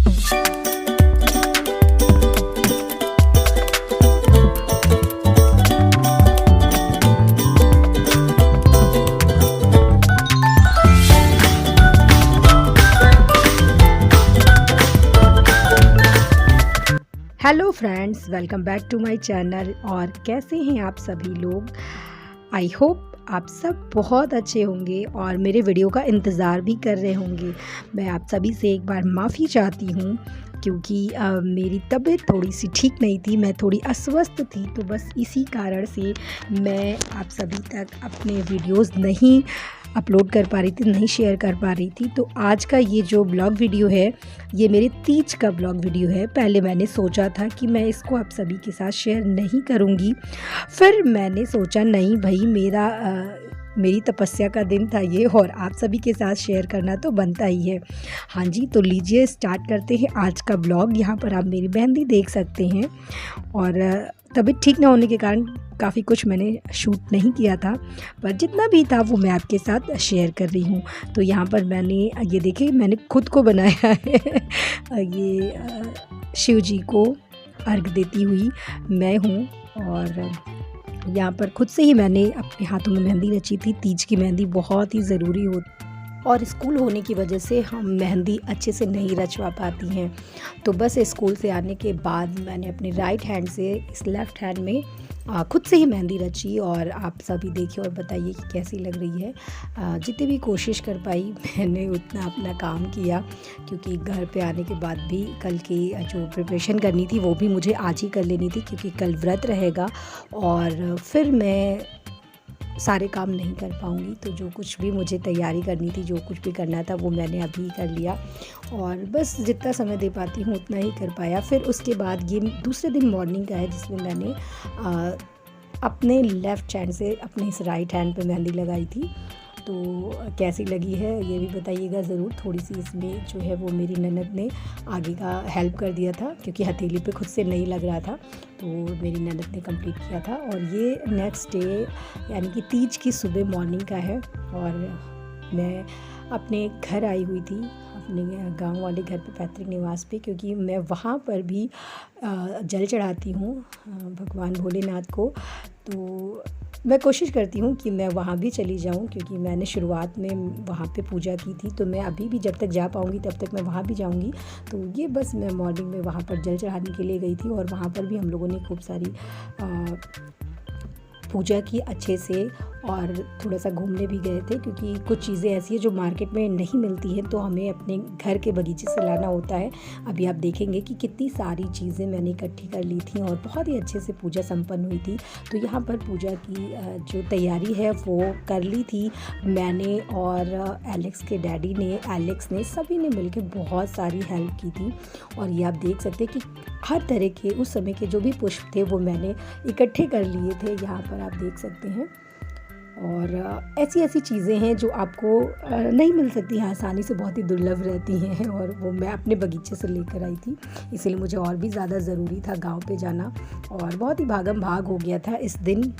Hello friends, welcome back to my channel. और कैसे हैं आप सभी लोग? आई होप आप सब बहुत अच्छे होंगे और मेरे वीडियो का इंतज़ार भी कर रहे होंगे। मैं आप सभी से एक बार माफ़ी चाहती हूँ क्योंकि मेरी तबीयत थोड़ी सी ठीक नहीं थी, मैं थोड़ी अस्वस्थ थी, तो बस इसी कारण से मैं आप सभी तक अपने वीडियोस नहीं अपलोड कर पा रही थी, नहीं शेयर कर पा रही थी। तो आज का ये जो ब्लॉग वीडियो है, ये मेरे तीज का ब्लॉग वीडियो है। पहले मैंने सोचा था कि मैं इसको आप सभी के साथ शेयर नहीं करूँगी, फिर मैंने सोचा नहीं भाई, मेरी तपस्या का दिन था ये और आप सभी के साथ शेयर करना तो बनता ही है। हाँ जी, तो लीजिए स्टार्ट करते हैं आज का ब्लॉग। यहाँ पर आप मेरी मेहंदी देख सकते हैं और तबीयत ठीक ना होने के कारण काफ़ी कुछ मैंने शूट नहीं किया था, पर जितना भी था वो मैं आपके साथ शेयर कर रही हूँ। तो यहाँ पर मैंने ये देखिए, मैंने खुद को बनाया है ये शिव जी को अर्घ देती हुई मैं हूँ। और यहाँ पर खुद से ही मैंने अपने हाथों में मेहंदी रची थी। तीज की मेहंदी बहुत ही ज़रूरी होती और स्कूल होने की वजह से हम मेहंदी अच्छे से नहीं रचवा पाती हैं। तो बस स्कूल से आने के बाद मैंने अपने राइट हैंड से इस लेफ़्ट हैंड में खुद से ही मेहंदी रची और आप सभी देखिए और बताइए कि कैसी लग रही है। जितनी भी कोशिश कर पाई मैंने उतना अपना काम किया, क्योंकि घर पे आने के बाद भी कल की जो प्रिपरेशन करनी थी वो भी मुझे आज ही कर लेनी थी, क्योंकि कल व्रत रहेगा और फिर मैं सारे काम नहीं कर पाऊँगी। तो जो कुछ भी मुझे तैयारी करनी थी, जो कुछ भी करना था, वो मैंने अभी कर लिया और बस जितना समय दे पाती हूँ उतना ही कर पाया। फिर उसके बाद ये दूसरे दिन मॉर्निंग का है, जिसमें मैंने अपने लेफ़्ट हैंड से अपने इस राइट हैंड पे मेहंदी लगाई थी। तो कैसी लगी है ये भी बताइएगा ज़रूर। थोड़ी सी इसमें जो है वो मेरी ननद ने आगे का हेल्प कर दिया था, क्योंकि हथेली पे खुद से नहीं लग रहा था, तो मेरी ननद ने कंप्लीट किया था। और ये नेक्स्ट डे यानी कि तीज की सुबह मॉर्निंग का है और मैं अपने घर आई हुई थी, अपने गांव वाले घर पे, पैतृक निवास पे, क्योंकि मैं वहाँ पर भी जल चढ़ाती हूँ भगवान भोलेनाथ को। तो मैं कोशिश करती हूँ कि मैं वहाँ भी चली जाऊँ, क्योंकि मैंने शुरुआत में वहाँ पे पूजा की थी, तो मैं अभी भी जब तक जा पाऊँगी तब तक मैं वहाँ भी जाऊँगी। तो ये बस मैं मॉर्निंग में वहाँ पर जल चढ़ाने के लिए गई थी और वहाँ पर भी हम लोगों ने खूब सारी पूजा की अच्छे से और थोड़ा सा घूमने भी गए थे, क्योंकि कुछ चीज़ें ऐसी हैं जो मार्केट में नहीं मिलती हैं, तो हमें अपने घर के बगीचे से लाना होता है। अभी आप देखेंगे कि कितनी सारी चीज़ें मैंने इकट्ठी कर ली थी और बहुत ही अच्छे से पूजा संपन्न हुई थी। तो यहाँ पर पूजा की जो तैयारी है वो कर ली थी मैंने और एलेक्स के डैडी ने, एलेक्स ने, सभी ने मिलकर बहुत सारी हेल्प की थी। और ये आप देख सकते हैं कि हर तरह के उस समय के जो भी पुष्प थे वो मैंने इकट्ठे कर लिए थे, यहाँ पर आप देख सकते हैं। और ऐसी ऐसी चीज़ें हैं जो आपको नहीं मिल सकती हैं आसानी से, बहुत ही दुर्लभ रहती हैं, और वो मैं अपने बगीचे से लेकर आई थी। इसीलिए मुझे और भी ज़्यादा ज़रूरी था गांव पे जाना और बहुत ही भागम भाग हो गया था इस दिन,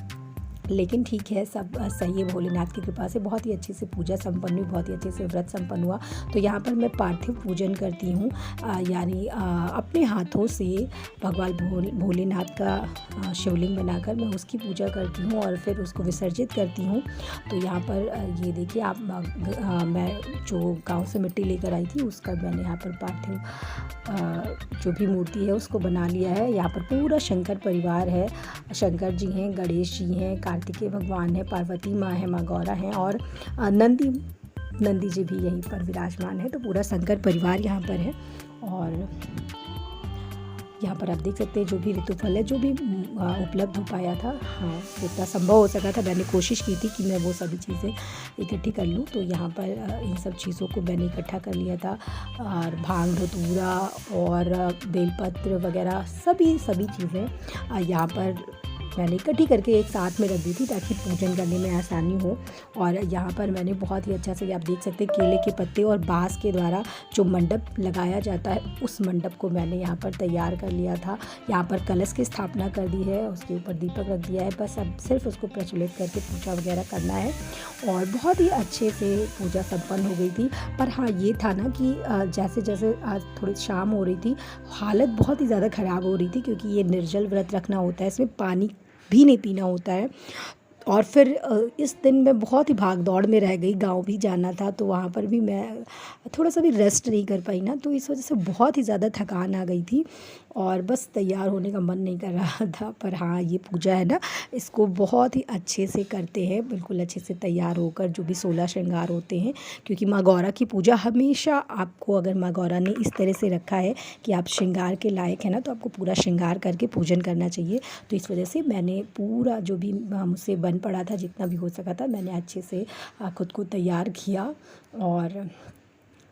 लेकिन ठीक है, सब सही है भोलेनाथ की कृपा से। बहुत ही अच्छे से पूजा संपन्न हुई, बहुत ही अच्छे से व्रत संपन्न हुआ। तो यहाँ पर मैं पार्थिव पूजन करती हूँ, यानी अपने हाथों से भगवान भोलेनाथ का शिवलिंग बनाकर मैं उसकी पूजा करती हूँ और फिर उसको विसर्जित करती हूँ। तो यहाँ पर ये देखिए आप, मैं जो गांव से मिट्टी लेकर आई थी उसका मैंने यहाँ पर पार्थिव जो भी मूर्ति है उसको बना लिया है। यहाँ पर पूरा शंकर परिवार है, शंकर जी हैं, गणेश जी हैं, कार्तिकेय भगवान है, पार्वती माँ है, माँ गौरा हैं और नंदी जी भी यहीं पर विराजमान है। तो पूरा शंकर परिवार यहाँ पर है। और यहाँ पर आप देख सकते हैं जो भी ऋतुफल है, जो भी उपलब्ध हो पाया था, हाँ जितना संभव हो सका था, मैंने कोशिश की थी कि मैं वो सभी चीज़ें इकट्ठी कर लूँ। तो यहाँ पर इन सब चीज़ों को मैंने इकट्ठा कर लिया था, और भांग धतूरा और बेलपत्र वगैरह सभी चीज़ें यहाँ पर मैंने इकट्ठी करके एक साथ में रख दी थी ताकि पूजन करने में आसानी हो। और यहाँ पर मैंने बहुत ही अच्छा से, आप देख सकते हैं, केले के पत्ते और बाँस के द्वारा जो मंडप लगाया जाता है उस मंडप को मैंने यहाँ पर तैयार कर लिया था। यहाँ पर कलश की स्थापना कर दी है, उसके ऊपर दीपक रख दिया है, बस अब सिर्फ उसको प्रज्वलित करके पूजा वगैरह करना है। और बहुत ही अच्छे से पूजा संपन्न हो गई थी। पर हाँ, ये था ना कि जैसे जैसे आज थोड़ी शाम हो रही थी, हालत बहुत ही ज़्यादा ख़राब हो रही थी, क्योंकि ये निर्जल व्रत रखना होता है, इसमें पानी भी नहीं पीना होता है। और फिर इस दिन मैं बहुत ही भाग दौड़ में रह गई, गांव भी जाना था, तो वहाँ पर भी मैं थोड़ा सा भी रेस्ट नहीं कर पाई ना, तो इस वजह से बहुत ही ज़्यादा थकान आ गई थी और बस तैयार होने का मन नहीं कर रहा था। पर हाँ, ये पूजा है ना, इसको बहुत ही अच्छे से करते हैं, बिल्कुल अच्छे से तैयार होकर, जो भी 16 श्रृंगार होते हैं, क्योंकि माँ गौरा की पूजा हमेशा आपको, अगर माँ गौरा ने इस तरह से रखा है कि आप श्रृंगार के लायक है ना, तो आपको पूरा श्रृंगार करके पूजन करना चाहिए। तो इस वजह से मैंने पूरा जो भी मुझसे बन पड़ा था, जितना भी हो सका था, मैंने अच्छे से खुद को तैयार किया। और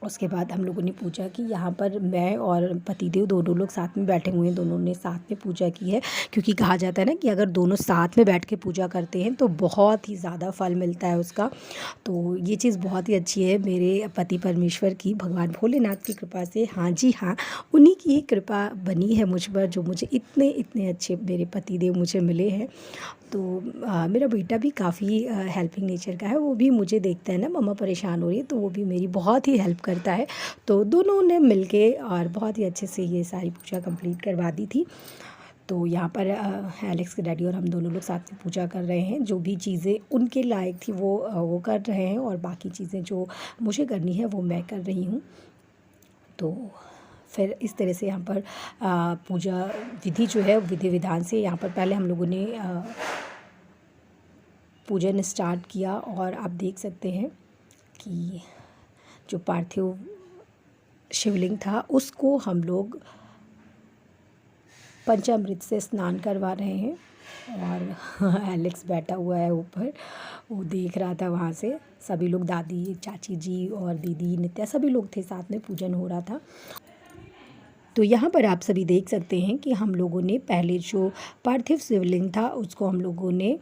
उसके बाद हम लोगों ने पूजा की। यहाँ पर मैं और पतिदेव दोनों लोग साथ में बैठे हुए हैं, दोनों ने साथ में पूजा की है, क्योंकि कहा जाता है ना कि अगर दोनों साथ में बैठ के पूजा करते हैं तो बहुत ही ज़्यादा फल मिलता है उसका। तो ये चीज़ बहुत ही अच्छी है मेरे पति परमेश्वर की, भगवान भोलेनाथ की कृपा से। हाँ जी हाँ, उन्हीं की कृपा बनी है मुझ पर, जो मुझे इतने इतने अच्छे मेरे पतिदेव मुझे मिले हैं। तो मेरा बेटा भी काफ़ी हेल्पिंग नेचर का है, वो भी मुझे देखता है ना मम्मा परेशान हो रही है, तो वो भी मेरी बहुत ही हेल्प करता है। तो दोनों ने मिलके और बहुत ही अच्छे से ये सारी पूजा कंप्लीट करवा दी थी। तो यहाँ पर एलेक्स के डैडी और हम दोनों लोग साथ में पूजा कर रहे हैं। जो भी चीज़ें उनके लायक थी वो कर रहे हैं, और बाकी चीज़ें जो मुझे करनी है वो मैं कर रही हूँ। तो फिर इस तरह से यहाँ पर पूजा विधि जो है, विधि विधान से यहाँ पर पहले हम लोगों ने पूजन स्टार्ट किया। और आप देख सकते हैं कि जो पार्थिव शिवलिंग था उसको हम लोग पंचामृत से स्नान करवा रहे हैं। और एलेक्स बैठा हुआ है ऊपर, वो देख रहा था वहाँ से। सभी लोग, दादी, चाची जी और दीदी, नित्या, सभी लोग थे, साथ में पूजन हो रहा था। तो यहाँ पर आप सभी देख सकते हैं कि हम लोगों ने पहले जो पार्थिव शिवलिंग था उसको हम लोगों ने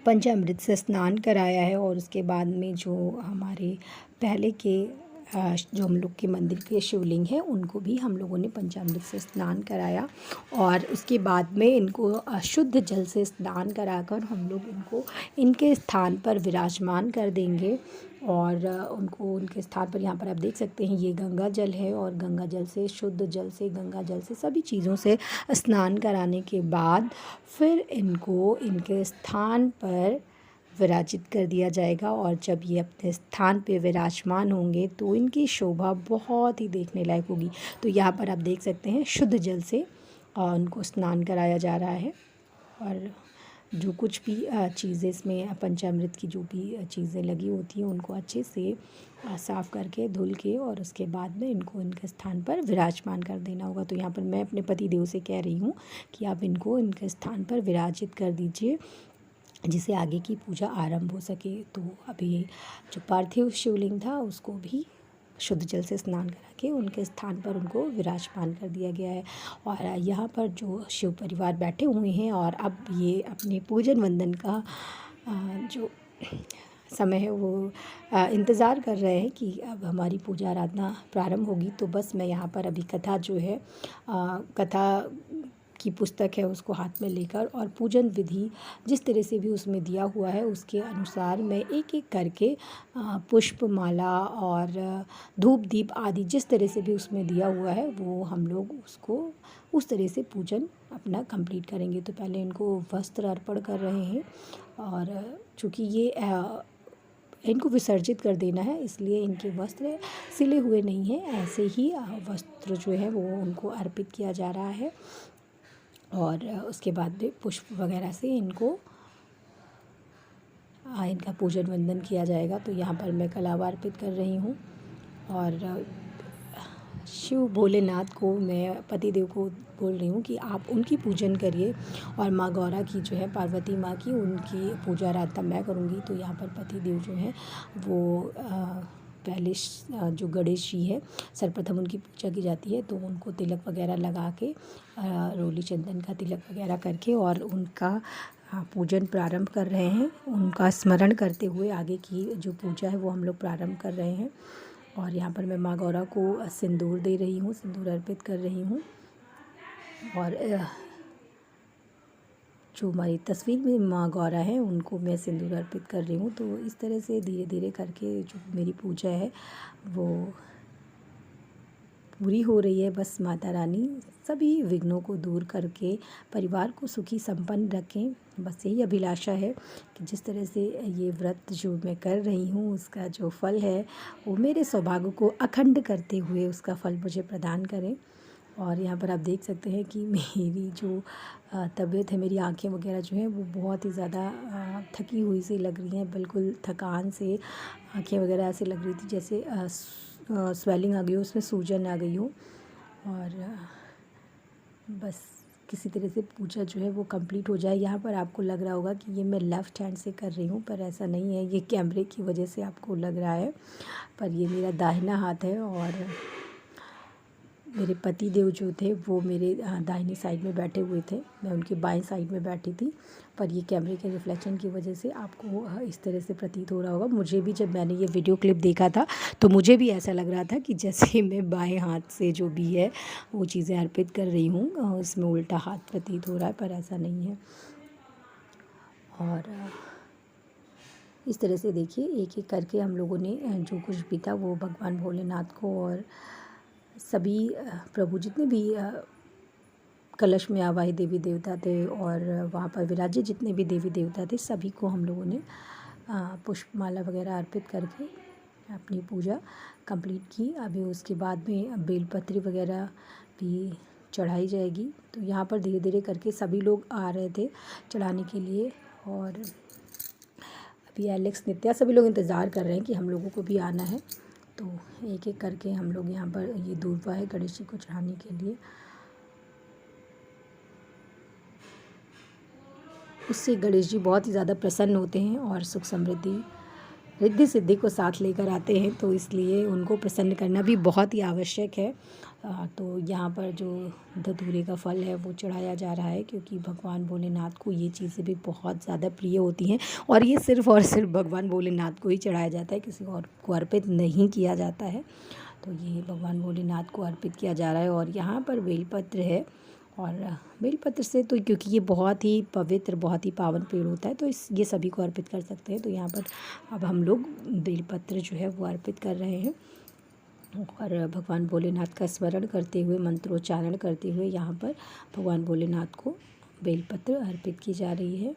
पंचामृत से स्नान कराया है। और उसके बाद में जो हमारे पहले के जो हम लोग के मंदिर के शिवलिंग हैं उनको भी हम लोगों ने पंचामृत से स्नान कराया। और उसके बाद में इनको शुद्ध जल से स्नान कराकर हम लोग इनको इनके स्थान पर विराजमान कर देंगे। और उनको उनके स्थान पर, यहाँ पर आप देख सकते हैं, ये गंगा जल है, और गंगा जल से, शुद्ध जल से, गंगा जल से, सभी चीज़ों से स्नान कराने के बाद फिर इनको इनके स्थान पर विराजित कर दिया जाएगा। और जब ये अपने स्थान पे विराजमान होंगे तो इनकी शोभा बहुत ही देखने लायक होगी। तो यहाँ पर आप देख सकते हैं शुद्ध जल से उनको स्नान कराया जा रहा है। और जो कुछ भी चीज़ें इसमें पंचामृत की जो भी चीज़ें लगी होती हैं उनको अच्छे से साफ़ करके धुल के, और उसके बाद में इनको इनके स्थान पर विराजमान कर देना होगा। तो यहाँ पर मैं अपने पति देव से कह रही हूँ कि आप इनको इनके स्थान पर विराजित कर दीजिए, जिससे आगे की पूजा आरंभ हो सके। तो अभी जो पार्थिव शिवलिंग था उसको भी शुद्ध जल से स्नान करा के उनके स्थान पर उनको विराजमान कर दिया गया है। और यहाँ पर जो शिव परिवार बैठे हुए हैं और अब ये अपने पूजन वंदन का जो समय है वो इंतज़ार कर रहे हैं कि अब हमारी पूजा आराधना प्रारंभ होगी। तो बस मैं यहाँ पर अभी कथा जो है, कथा की पुस्तक है उसको हाथ में लेकर, और पूजन विधि जिस तरह से भी उसमें दिया हुआ है उसके अनुसार मैं एक एक करके पुष्प माला और धूप दीप आदि जिस तरह से भी उसमें दिया हुआ है वो हम लोग उसको उस तरह से पूजन अपना कंप्लीट करेंगे। तो पहले इनको वस्त्र अर्पण कर रहे हैं, और चूँकि ये इनको विसर्जित कर देना है इसलिए इनके वस्त्र सिले हुए नहीं हैं, ऐसे ही वस्त्र जो है वो उनको अर्पित किया जा रहा है। और उसके बाद भी पुष्प वगैरह से इनको इनका पूजन वंदन किया जाएगा। तो यहाँ पर मैं कलावा अर्पित कर रही हूँ, और शिव भोलेनाथ को, मैं पतिदेव को बोल रही हूँ कि आप उनकी पूजन करिए, और माँ गौरा की जो है, पार्वती माँ की, उनकी पूजा आराधना मैं करूँगी। तो यहाँ पर पतिदेव जो है वो पहले जो गणेश जी है सर्वप्रथम उनकी पूजा की जाती है। तो उनको तिलक वगैरह लगा के रोली चंदन का तिलक वगैरह करके और उनका पूजन प्रारंभ कर रहे हैं। उनका स्मरण करते हुए आगे की जो पूजा है वो हम लोग प्रारंभ कर रहे हैं। और यहाँ पर मैं माँ गौरा को सिंदूर दे रही हूँ, सिंदूर अर्पित कर रही हूँ। और जो हमारी तस्वीर में माँ गौरा है उनको मैं सिंदूर अर्पित कर रही हूँ। तो इस तरह से धीरे धीरे करके जो मेरी पूजा है वो पूरी हो रही है। बस माता रानी सभी विघ्नों को दूर करके परिवार को सुखी संपन्न रखें, बस यही अभिलाषा है कि जिस तरह से ये व्रत जो मैं कर रही हूँ उसका जो फल है वो मेरे सौभाग्य को अखंड करते हुए उसका फल मुझे प्रदान करें। और यहाँ पर आप देख सकते हैं कि मेरी जो तबीयत है, मेरी आँखें वगैरह जो हैं वो बहुत ही ज़्यादा थकी हुई सी लग रही हैं, बिल्कुल थकान से आँखें वगैरह ऐसे लग रही थी जैसे स्वेलिंग आ गई हो, उसमें सूजन आ गई हो। और बस किसी तरह से पूजा जो है वो कंप्लीट हो जाए। यहाँ पर आपको लग रहा होगा कि ये मैं लेफ़्ट हैंड से कर रही हूँ, पर ऐसा नहीं है, ये कैमरे की वजह से आपको लग रहा है, पर ये मेरा दाहिना हाथ है। और मेरे पति देव जो थे वो मेरे दाहिनी साइड में बैठे हुए थे, मैं उनकी बाएं साइड में बैठी थी, पर ये कैमरे के रिफ्लेक्शन की वजह से आपको इस तरह से प्रतीत हो रहा होगा। मुझे भी जब मैंने ये वीडियो क्लिप देखा था तो मुझे भी ऐसा लग रहा था कि जैसे मैं बाएं हाथ से जो भी है वो चीज़ें अर्पित कर रही हूँ, उसमें उल्टा हाथ प्रतीत हो रहा है, पर ऐसा नहीं है। और इस तरह से देखिए एक एक करके हम लोगों ने जो कुछ भी था वो भगवान भोलेनाथ को और सभी प्रभु जितने भी कलश में आवाहित देवी देवता थे और वहाँ पर विराजे जितने भी देवी देवता थे सभी को हम लोगों ने पुष्पमाला वगैरह अर्पित करके अपनी पूजा कंप्लीट की। अभी उसके बाद में बेलपत्री वगैरह भी चढ़ाई जाएगी। तो यहाँ पर धीरे धीरे करके सभी लोग आ रहे थे चढ़ाने के लिए। और अभी एलेक्स, नित्या सभी लोग इंतज़ार कर रहे हैं कि हम लोगों को भी आना है। तो एक एक करके हम लोग यहाँ पर ये दूर्वा है गणेश जी को चढ़ाने के लिए, उससे गणेश जी बहुत ही ज़्यादा प्रसन्न होते हैं और सुख समृद्धि रिद्धि सिद्धि को साथ लेकर आते हैं। तो इसलिए उनको प्रसन्न करना भी बहुत ही आवश्यक है। तो यहाँ पर जो धतूरे का फल है वो चढ़ाया जा रहा है, क्योंकि भगवान भोलेनाथ को ये चीज़ें भी बहुत ज़्यादा प्रिय होती हैं और ये सिर्फ़ और सिर्फ भगवान भोलेनाथ को ही चढ़ाया जाता है, किसी और को अर्पित नहीं किया जाता है। तो ये भगवान भोलेनाथ को अर्पित किया जा रहा है। और यहाँ पर बेलपत्र है, और बेलपत्र से तो क्योंकि ये बहुत ही पवित्र, बहुत ही पावन पेड़ होता है, तो ये सभी को अर्पित कर सकते हैं। तो यहाँ पर अब हम लोग बेलपत्र जो है वो अर्पित कर रहे हैं और भगवान भोलेनाथ का स्मरण करते हुए, मंत्रोच्चारण करते हुए यहाँ पर भगवान भोलेनाथ को बेलपत्र अर्पित की जा रही है।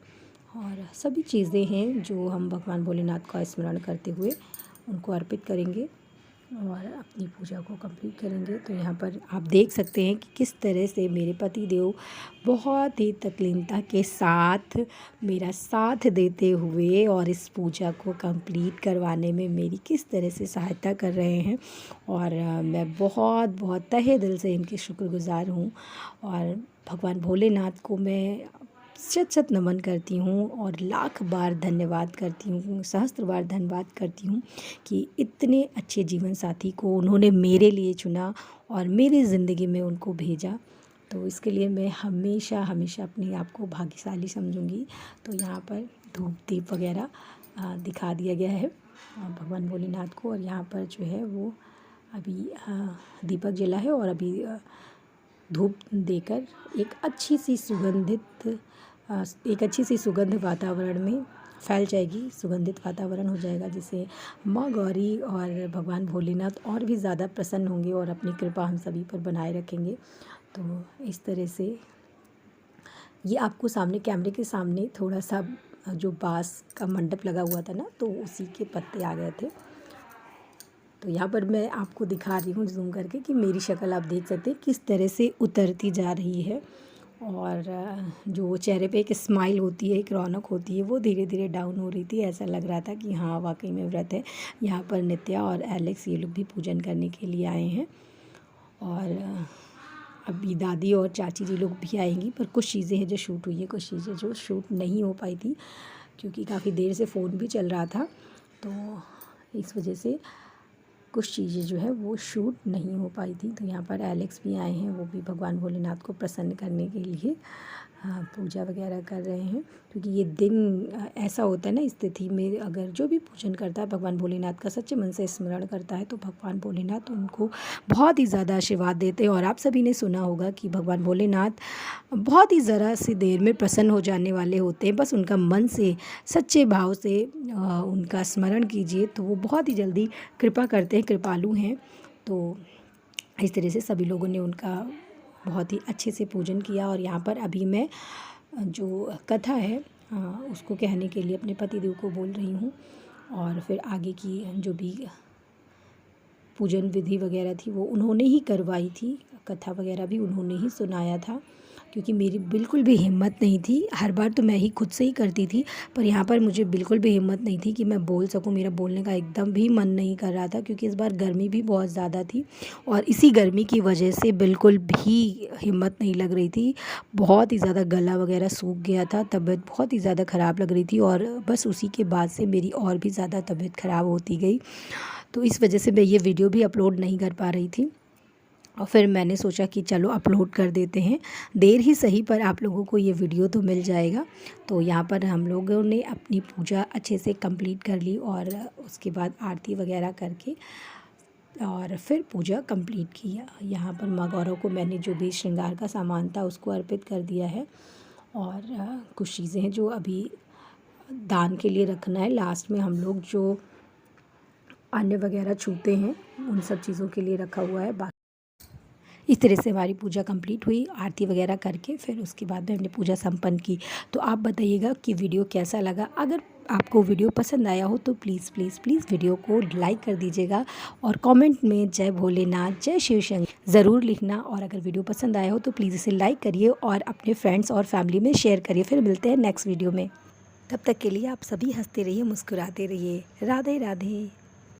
और सभी चीज़ें हैं जो हम भगवान भोलेनाथ का स्मरण करते हुए उनको अर्पित करेंगे और अपनी पूजा को कंप्लीट करेंगे। तो यहाँ पर आप देख सकते हैं कि किस तरह से मेरे पति देव बहुत ही तल्लीनता के साथ मेरा साथ देते हुए और इस पूजा को कंप्लीट करवाने में मेरी किस तरह से सहायता कर रहे हैं। और मैं बहुत बहुत तहे दिल से इनकी शुक्रगुज़ार हूँ और भगवान भोलेनाथ को मैं शत शत नमन करती हूँ और लाख बार धन्यवाद करती हूँ, सहस्त्र बार धन्यवाद करती हूँ कि इतने अच्छे जीवन साथी को उन्होंने मेरे लिए चुना और मेरी ज़िंदगी में उनको भेजा। तो इसके लिए मैं हमेशा हमेशा अपने आप को भाग्यशाली समझूंगी। तो यहाँ पर धूप दीप वगैरह दिखा दिया गया है भगवान भोलेनाथ को। और यहाँ पर जो है वो अभी दीपक जला है और अभी धूप देकर एक अच्छी सी सुगंध वातावरण में फैल जाएगी, सुगंधित वातावरण हो जाएगा, जिससे माँ गौरी और भगवान भोलेनाथ और भी ज़्यादा प्रसन्न होंगे और अपनी कृपा हम सभी पर बनाए रखेंगे। तो इस तरह से ये आपको सामने कैमरे के सामने थोड़ा सा जो बाँस का मंडप लगा हुआ था ना, तो उसी के पत्ते आ गए थे। तो यहाँ पर मैं आपको दिखा रही हूँ जूम करके कि मेरी शक्ल आप देख सकते हैं किस तरह से उतरती जा रही है। और जो चेहरे पे एक स्माइल होती है, एक रौनक होती है, वो धीरे धीरे डाउन हो रही थी। ऐसा लग रहा था कि हाँ वाकई में व्रत है। यहाँ पर नित्या और एलेक्स ये लोग भी पूजन करने के लिए आए हैं और अभी दादी और चाची जी लोग भी आएंगी। पर कुछ चीज़ें हैं जो शूट हुई है, कुछ चीज़ें जो शूट नहीं हो पाई थी क्योंकि काफ़ी देर से फ़ोन भी चल रहा था, तो इस वजह से कुछ चीज़ें जो है वो शूट नहीं हो पाई थी। तो यहाँ पर एलेक्स भी आए हैं, वो भी भगवान भोलेनाथ को प्रसन्न करने के लिए पूजा वगैरह कर रहे हैं, क्योंकि ये दिन ऐसा होता है ना, इस तिथि में अगर जो भी पूजन करता है भगवान भोलेनाथ का, सच्चे मन से स्मरण करता है, तो भगवान भोलेनाथ उनको बहुत ही ज़्यादा आशीर्वाद देते हैं। और आप सभी ने सुना होगा कि भगवान भोलेनाथ बहुत ही ज़रा सी देर में प्रसन्न हो जाने वाले होते हैं। बस उनका मन से सच्चे भाव से उनका स्मरण कीजिए तो वो बहुत ही जल्दी कृपा करते हैं, कृपालु हैं। तो इस तरह से सभी लोगों ने उनका बहुत ही अच्छे से पूजन किया। और यहाँ पर अभी मैं जो कथा है उसको कहने के लिए अपने पतिदेव को बोल रही हूँ, और फिर आगे की जो भी पूजन विधि वगैरह थी वो उन्होंने ही करवाई थी, कथा वगैरह भी उन्होंने ही सुनाया था, क्योंकि मेरी बिल्कुल भी हिम्मत नहीं थी। हर बार तो मैं ही खुद से ही करती थी, पर यहाँ पर मुझे बिल्कुल भी हिम्मत नहीं थी कि मैं बोल सकूँ। मेरा बोलने का एकदम भी मन नहीं कर रहा था, क्योंकि इस बार गर्मी भी बहुत ज़्यादा थी, और इसी गर्मी की वजह से बिल्कुल भी हिम्मत नहीं लग रही थी। बहुत ही ज़्यादा गला वगैरह सूख गया था, तबीयत बहुत ही ज़्यादा ख़राब लग रही थी, और बस उसी के बाद से मेरी और भी ज़्यादा तबीयत ख़राब होती गई। तो इस वजह से मैं ये वीडियो भी अपलोड नहीं कर पा रही थी, और फिर मैंने सोचा कि चलो अपलोड कर देते हैं, देर ही सही पर आप लोगों को ये वीडियो तो मिल जाएगा। तो यहाँ पर हम लोगों ने अपनी पूजा अच्छे से कंप्लीट कर ली, और उसके बाद आरती वगैरह करके और फिर पूजा कंप्लीट किया। यहाँ पर माँ गौरव को मैंने जो भी श्रृंगार का सामान था उसको अर्पित कर दिया है, और कुछ चीज़ें हैं जो अभी दान के लिए रखना है। लास्ट में हम लोग जो अन्न वगैरह छूते हैं उन सब चीज़ों के लिए रखा हुआ है। इस तरह से हमारी पूजा कंप्लीट हुई, आरती वगैरह करके फिर उसके बाद में हमने पूजा संपन्न की। तो आप बताइएगा कि वीडियो कैसा लगा। अगर आपको वीडियो पसंद आया हो तो प्लीज़ प्लीज़ प्लीज़ वीडियो को लाइक कर दीजिएगा, और कमेंट में जय भोलेनाथ, जय शिव शंकर ज़रूर लिखना। और अगर वीडियो पसंद आया हो तो प्लीज़ इसे लाइक करिए और अपने फ्रेंड्स और फैमिली में शेयर करिए। फिर मिलते हैं नेक्स्ट वीडियो में, तब तक के लिए आप सभी हंसते रहिए, मुस्कुराते रहिए। राधे राधे।